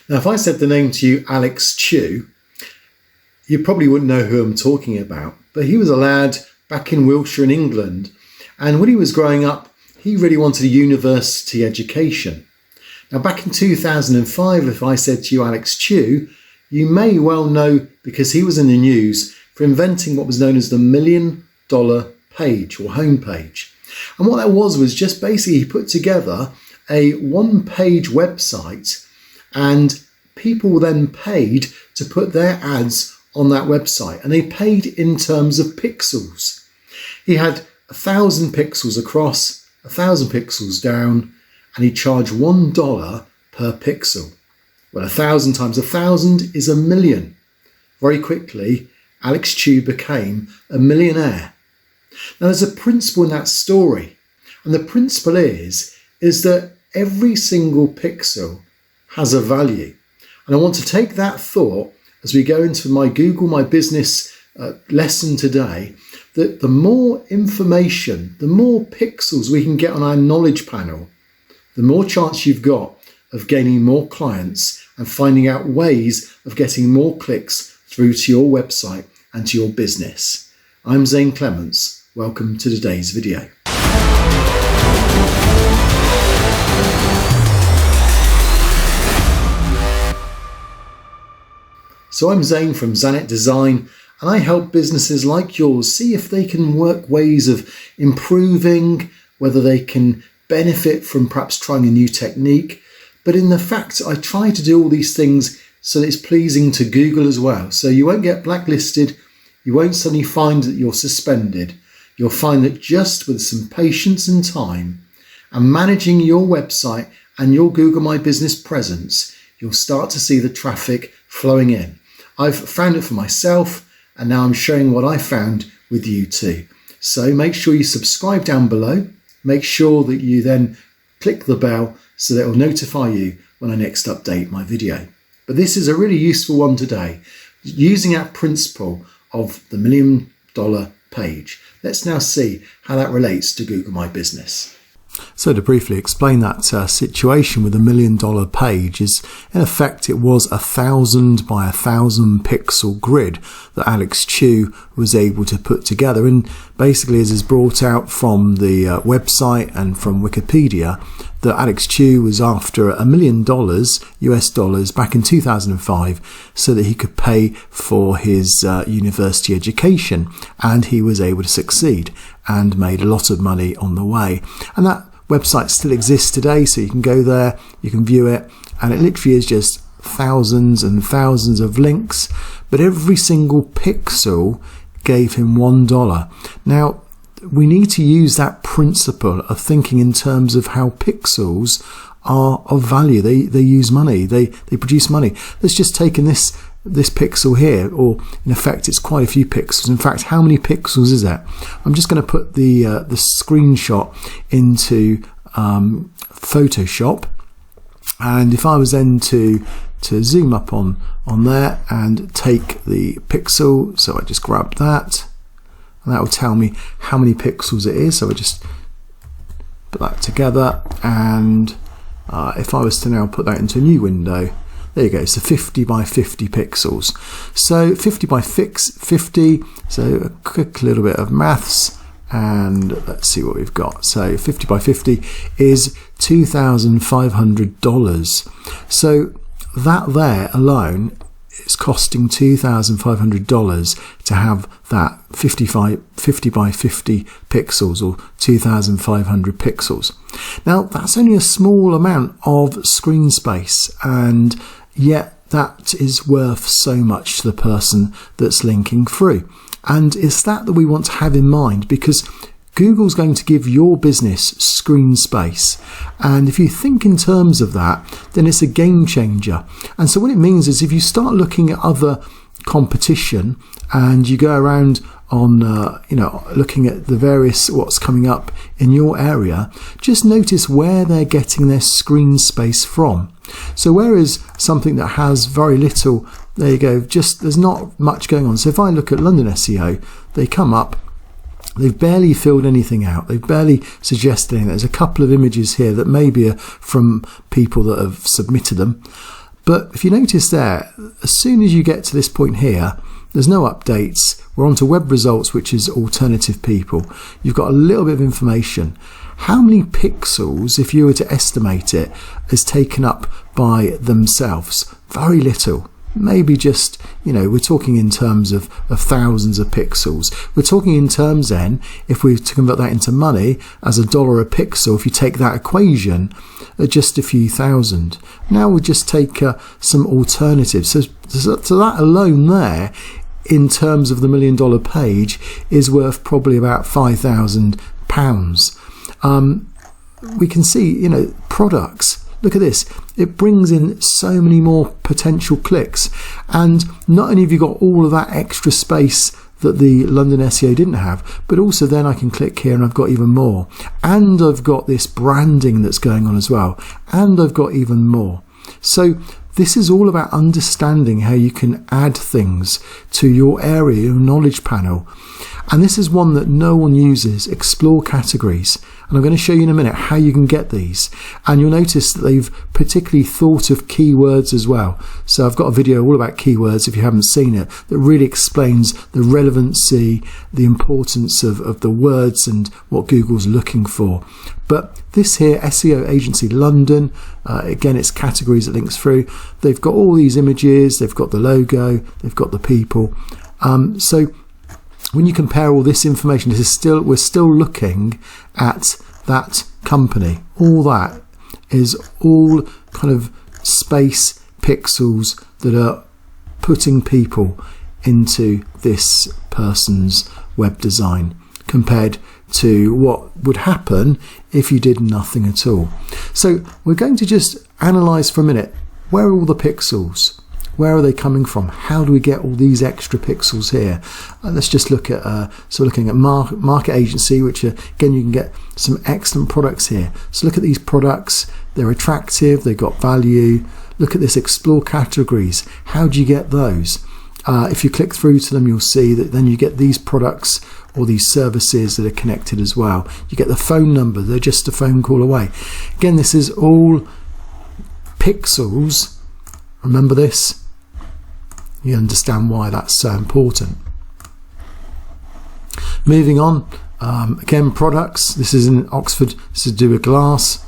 Now, if I said the name to you, Alex Chew, you probably wouldn't know who I'm talking about. But he was a lad back in Wiltshire in England. And when he was growing up, he really wanted a university education. Now, back in 2005, if I said to you, Alex Chew, you may well know because he was in the news for inventing what was known as the $1 million page or homepage. And what that was just basically he put together a one-page website, and people then paid to put their ads on that website, and they paid in terms of pixels. He had 1,000 pixels across, 1,000 pixels down, and he charged $1 per pixel. Well, 1,000 times 1,000 is 1,000,000. Very quickly, Alex Chew became a millionaire. Now, there's a principle in that story, and the principle is that every single pixel has a value. And I want to take that thought as we go into my Google My Business lesson today, that the more information, the more pixels we can get on our knowledge panel, the more chance you've got of gaining more clients and finding out ways of getting more clicks through to your website and to your business. I'm Zane Clements. Welcome to today's video. So I'm Zane from Zanet Design, and I help businesses like yours see if they can work ways of improving, whether they can benefit from perhaps trying a new technique. But in the fact, I try to do all these things so that it's pleasing to Google as well. So you won't get blacklisted, you won't suddenly find that you're suspended. You'll find that just with some patience and time and managing your website and your Google My Business presence, you'll start to see the traffic flowing in. I've found it for myself, and now I'm sharing what I found with you too. So make sure you subscribe down below. Make sure that you then click the bell so that it will notify you when I next update my video. But this is a really useful one today, using that principle of the $1 million page. Let's now see how that relates to Google My Business. So to briefly explain that situation with the $1 million page is, in effect, it was 1,000 by 1,000 pixel grid that Alex Chew was able to put together. And basically, as is brought out from the website and from Wikipedia, that Alex Chew was after $1 million US dollars back in 2005 so that he could pay for his university education, and he was able to succeed and made a lot of money on the way. And that website still exists today, so you can go there, you can view it, and it literally is just thousands and thousands of links, but every single pixel gave him $1. Now, we need to use that principle of thinking in terms of how pixels are of value. They use money, they produce money. Let's just take in this pixel here, or in effect it's quite a few pixels. In fact, how many pixels is that? I'm just going to put the screenshot into Photoshop, and if I was then to zoom up on there and take the pixel, so I just grab that, and that will tell me how many pixels it is. So I just put that together, and if I was to now put that into a new window, there you go, so 50 by 50 pixels. So 50 by 50, so a quick little bit of maths, and let's see what we've got. So 50 by 50 is $2,500. So that there alone is costing $2,500 to have that 50 by 50 pixels, or 2,500 pixels. Now, that's only a small amount of screen space, and yet that is worth so much to the person that's linking through. And it's that we want to have in mind, because Google's going to give your business screen space. And if you think in terms of that, then it's a game changer. And so what it means is, if you start looking at other competition and you go around on looking at the various what's coming up in your area, just notice where they're getting their screen space from. So whereas something that has very little, there you go, just there's not much going on. So if I look at London SEO, they come up, they've barely filled anything out, they've barely suggested anything. There's a couple of images here that maybe are from people that have submitted them, But if you notice there, as soon as you get to this point here, there's no updates. We're on to web results, which is alternative people. You've got a little bit of information. How many pixels, if you were to estimate it, is taken up by themselves? Very little. Maybe just, we're talking in terms of thousands of pixels. We're talking in terms then, if we were to convert that into money, as $1 a pixel, if you take that equation, just a few thousand. Now we'll just take some alternatives. So that alone there, in terms of the $1 million page, is worth probably about £5,000. We can see, products. Look at this. It brings in so many more potential clicks. And not only have you got all of that extra space that the London SEO didn't have, but also then I can click here and I've got even more. And I've got this branding that's going on as well. And I've got even more. So this is all about understanding how you can add things to your area, your knowledge panel. And this is one that no one uses, explore categories. And I'm going to show you in a minute how you can get these. And you'll notice that they've particularly thought of keywords as well. So I've got a video all about keywords, if you haven't seen it, that really explains the relevancy, the importance of the words and what Google's looking for. But this here, SEO Agency London, again, it's categories it links through. They've got all these images, they've got the logo, they've got the people. So when you compare all this information, we're still looking at that company. All that is all kind of space pixels that are putting people into this person's web design compared to what would happen if you did nothing at all. So we're going to just analyze for a minute, where are all the pixels? Where are they coming from? How do we get all these extra pixels here? Let's just look at, so looking at market agency, which again, you can get some excellent products here. So look at these products. They're attractive. They've got value. Look at this, explore categories. How do you get those? If you click through to them, you'll see that then you get these products or these services that are connected as well. You get the phone number. They're just a phone call away. Again, this is all pixels. Remember this? You understand why that's so important. Moving on, again, products. This is in Oxford. This is to do with glass.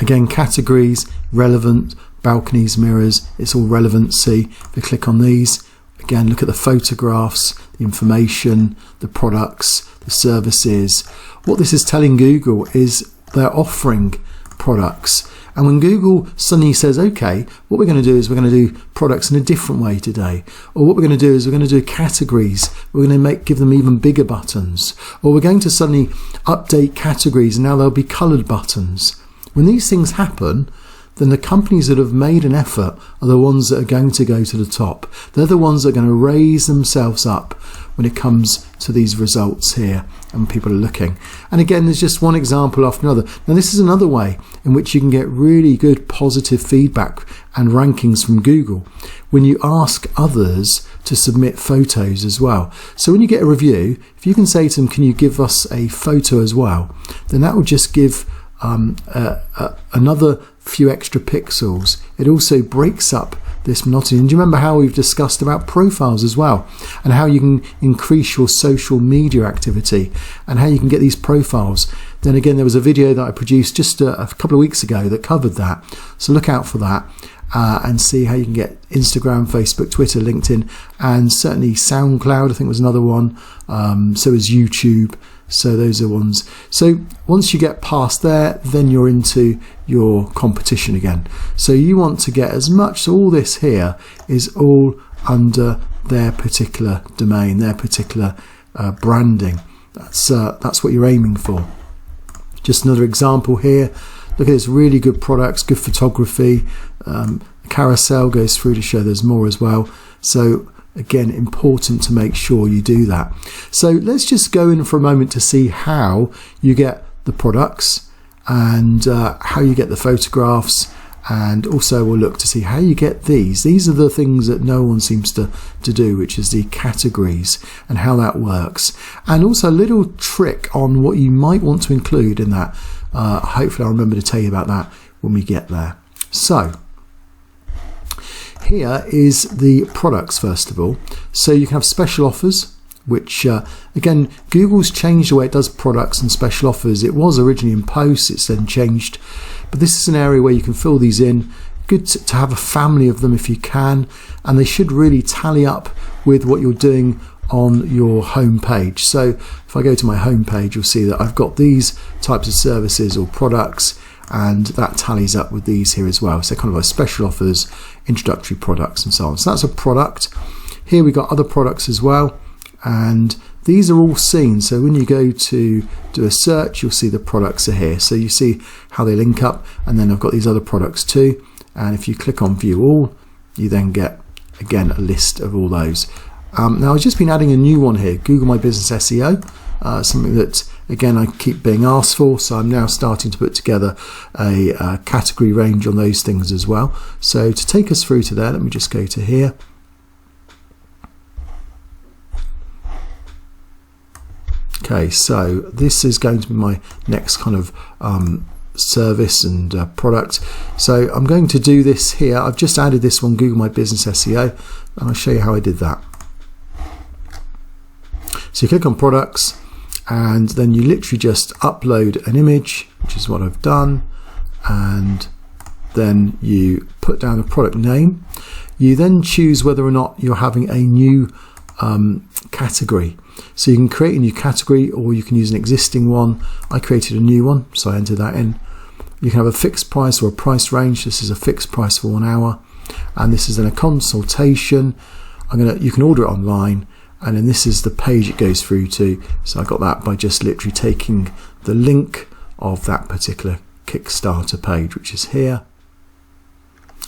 Again, categories, relevant, balconies, mirrors. It's all relevancy. If you click on these, again, look at the photographs, the information, the products, the services. What this is telling Google is they're offering products. And when Google suddenly says, okay, what we're going to do is we're going to do products in a different way today. Or what we're going to do is we're going to do categories. We're going to give them even bigger buttons. Or we're going to suddenly update categories and now there'll be coloured buttons. When these things happen, then the companies that have made an effort are the ones that are going to go to the top. They're the ones that are going to raise themselves up when it comes to these results here and people are looking. And again, there's just one example after another. Now this is another way in which you can get really good positive feedback and rankings from Google when you ask others to submit photos as well. So when you get a review, if you can say to them, can you give us a photo as well, then that will just give another few extra pixels. It also breaks up this monotony. And do you remember how we've discussed about profiles as well, and how you can increase your social media activity and how you can get these profiles? Then again, there was a video that I produced just a couple of weeks ago that covered that, so look out for that and see how you can get Instagram, Facebook, Twitter, LinkedIn, and certainly SoundCloud I think was another one, so is YouTube. So those are ones. So once you get past there, then you're into your competition again. So you want to get as much, so all this here is all under their particular domain, their particular branding. That's what you're aiming for. Just another example here. Look at this, really good products, good photography. Carousel goes through to show there's more as well. So again, important to make sure you do that. So let's just go in for a moment to see how you get the products and how you get the photographs, and also we'll look to see how you get these. These are the things that no one seems to do, which is the categories and how that works. And also a little trick on what you might want to include in that. Hopefully I'll remember to tell you about that when we get there. So here is the products first of all. So you can have special offers, which again, Google's changed the way it does products and special offers. It was originally in posts, it's then changed, but this is an area where you can fill these in. Good to have a family of them if you can, and they should really tally up with what you're doing on your home page. So if I go to my home page, you'll see that I've got these types of services or products, and that tallies up with these here as well. So kind of like special offers, introductory products, and so on. So that's a product. Here we got other products as well, and these are all seen. So when you go to do a search, you'll see the products are here. So you see how they link up, and then I've got these other products too. And if you click on view all, you then get again a list of all those. Now I've just been adding a new one here, Google My Business SEO, something that again I keep being asked for, so I'm now starting to put together a category range on those things as well. So to take us through to there, let me just go to here. Okay, so this is going to be my next kind of service and product. So I'm going to do this here. I've just added this one, Google My Business SEO, and I'll show you how I did that. So you click on products, and then you literally just upload an image, which is what I've done, and then you put down a product name. You then choose whether or not you're having a new category. So you can create a new category, or you can use an existing one. I created a new one, so I entered that in. You can have a fixed price or a price range. This is a fixed price for 1 hour, and this is then a consultation. You can order it online, and then this is the page it goes through to. So I got that by just literally taking the link of that particular Kickstarter page, which is here.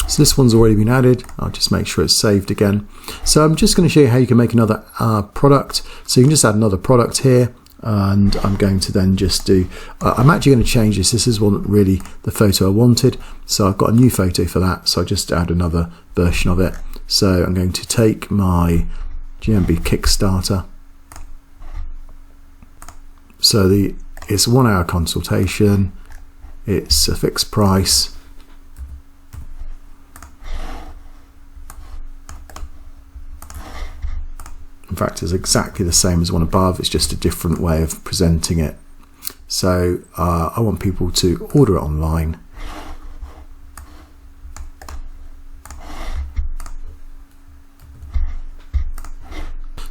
So this one's already been added. I'll just make sure it's saved again. So I'm just going to show you how you can make another product. So you can just add another product here, and I'm going to then just do, I'm actually going to change this. This is one really the photo I wanted. So I've got a new photo for that. So I just add another version of it. So I'm going to take my GMB Kickstarter. So it's a 1 hour consultation. It's a fixed price. In fact, it's exactly the same as one above. It's just a different way of presenting it. So I want people to order it online.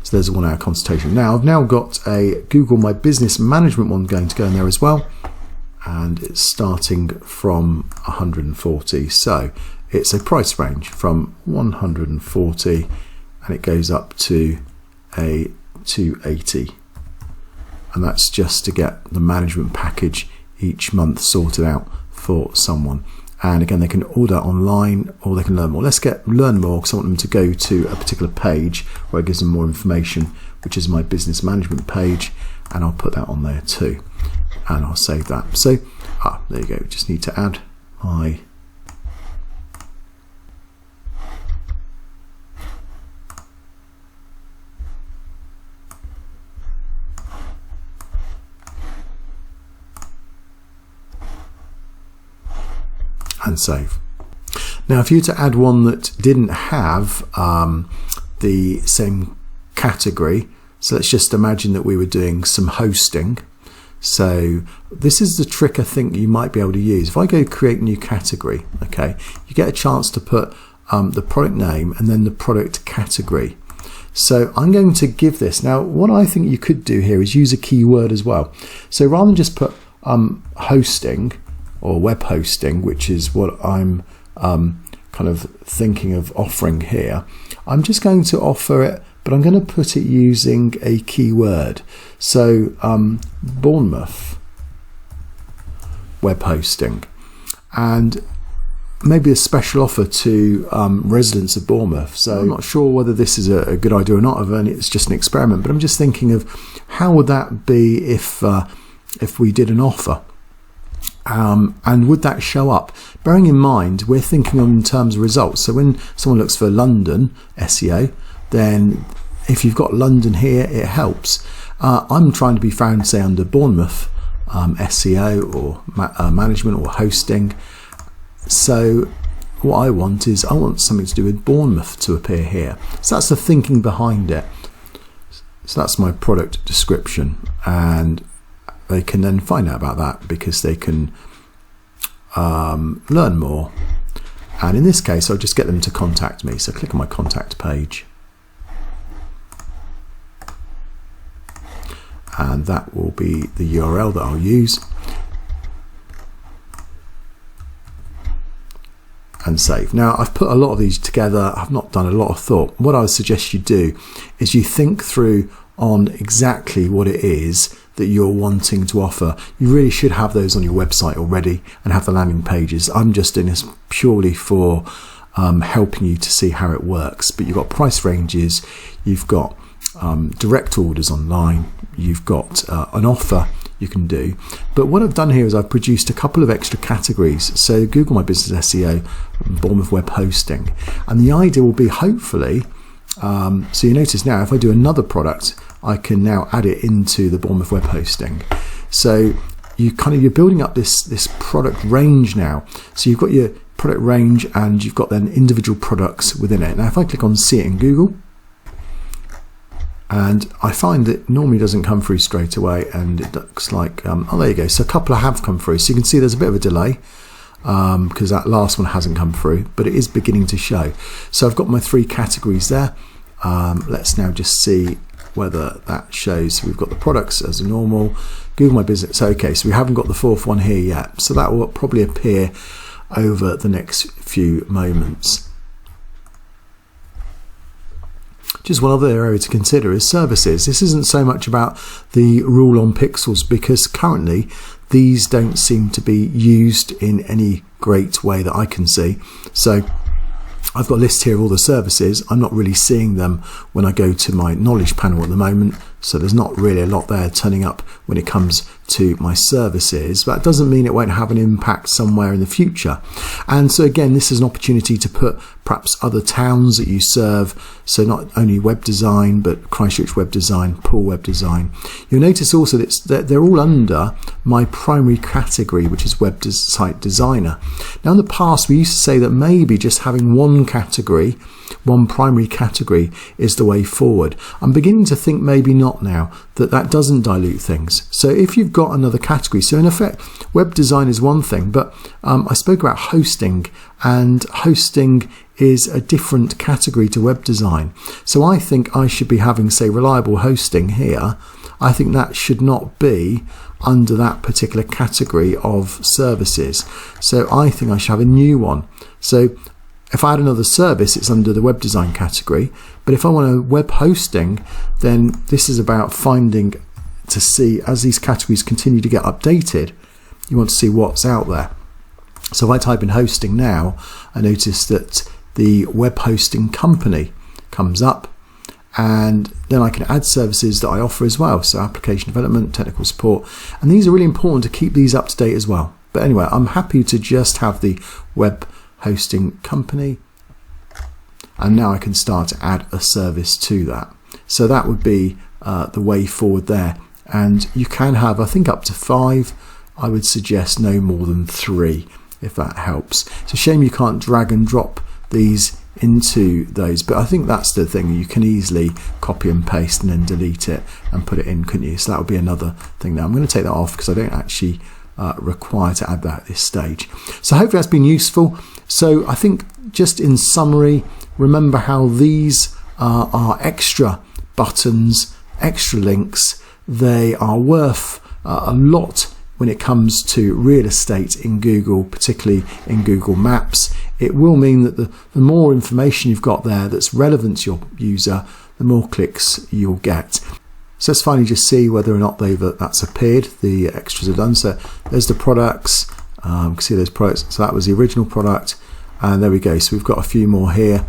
So there's a 1 hour consultation. Now I've now got a Google My Business Management one going to go in there as well. And it's starting from 140. So it's a price range from 140, and it goes up to a 280, and that's just to get the management package each month sorted out for someone. And again, they can order online, or they can learn more. Let's learn more, because I want them to go to a particular page where it gives them more information, which is my business management page, and I'll put that on there too, and I'll save that. So there you go. We just need to add my and save. Now if you were to add one that didn't have the same category, so let's just imagine that we were doing some hosting. So this is the trick I think you might be able to use. If I go create new category, okay, you get a chance to put the product name and then the product category. So I'm going to give this, now what I think you could do here is use a keyword as well. So rather than just put hosting or web hosting, which is what I'm kind of thinking of offering here, I'm just going to offer it, but I'm going to put it using a keyword. So Bournemouth web hosting, and maybe a special offer to residents of Bournemouth. So I'm not sure whether this is a good idea or not, and it's just an experiment, but I'm just thinking of how would that be if we did an offer. And would that show up? Bearing in mind, we're thinking in terms of results. So when someone looks for London SEO, then if you've got London here, it helps. I'm trying to be found, say, under Bournemouth SEO or management or hosting. So what I want is, I want something to do with Bournemouth to appear here. So that's the thinking behind it. So that's my product description, and they can then find out about that because they can learn more. And in this case, I'll just get them to contact me. So click on my contact page, and that will be the URL that I'll use, and save. Now, I've put a lot of these together. I've not done a lot of thought. What I would suggest you do is you think through on exactly what it is that you're wanting to offer. You really should have those on your website already and have the landing pages. I'm just doing this purely for helping you to see how it works. But you've got price ranges, you've got direct orders online, you've got an offer you can do. But what I've done here is I've produced a couple of extra categories. So Google My Business SEO, Bournemouth Web Hosting. And the idea will be, hopefully, so you notice now if I do another product, I can now add it into the Bournemouth Web Hosting. So you're building up this product range now. So you've got your product range and you've got then individual products within it. Now if I click on see it in Google, and I find that normally doesn't come through straight away, and it looks like, oh, there you go. So a couple have come through. So you can see there's a bit of a delay because that last one hasn't come through, but it is beginning to show. So I've got my 3 categories there. Let's now just see whether that shows. So we've got the products as normal, Google My Business. Okay, so we haven't got the 4th one here yet. So that will probably appear over the next few moments. Just one other area to consider is services. This isn't so much about the rule on pixels, because currently these don't seem to be used in any great way that I can see. So I've got a list here of all the services. I'm not really seeing them when I go to my knowledge panel at the moment. So there's not really a lot there turning up when it comes to my services. But that doesn't mean it won't have an impact somewhere in the future. And so again, this is an opportunity to put perhaps other towns that you serve. So not only web design, but Christchurch web design, Poole web design. You'll notice also that they're all under my primary category, which is web site designer. Now in the past, we used to say that maybe just having one category, one primary category is the way forward. I'm beginning to think maybe not now, that doesn't dilute things. So if you've got another category, so in effect, web design is one thing, but I spoke about hosting, and hosting is a different category to web design. So I think I should be having, say, reliable hosting here. I think that should not be under that particular category of services. So I think I should have a new one. So if I add another service, it's under the web design category. But if I want a web hosting, then this is about finding to see, as these categories continue to get updated, you want to see what's out there. So if I type in hosting now, I notice that the web hosting company comes up, and then I can add services that I offer as well. So application development, technical support, and these are really important to keep these up to date as well. But anyway, I'm happy to just have the web hosting company, and now I can start to add a service to that. So that would be the way forward there. And you can have, I think, up to 5. I would suggest no more than 3, if that helps. It's a shame you can't drag and drop these into those, but I think that's the thing. You can easily copy and paste and then delete it and put it in, couldn't you? So that would be another thing there. I'm going to take that off because I don't actually require to add that at this stage. So hopefully that's been useful. So I think, just in summary, remember how these are extra buttons, extra links. They are worth a lot when it comes to real estate in Google, particularly in Google Maps. It will mean that the more information you've got there that's relevant to your user, the more clicks you'll get. So let's finally just see whether or not that's appeared. The extras are done. So there's the products. You can see those products. So that was the original product. And there we go. So we've got a few more here.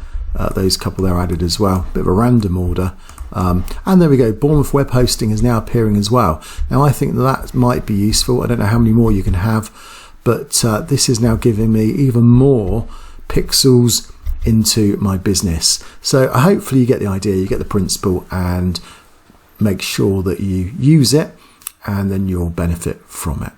Those couple there added as well. Bit of a random order. And there we go. Bournemouth Web Hosting is now appearing as well. Now I think that might be useful. I don't know how many more you can have, but this is now giving me even more pixels into my business. So hopefully you get the idea, you get the principle, and make sure that you use it, and then you'll benefit from it.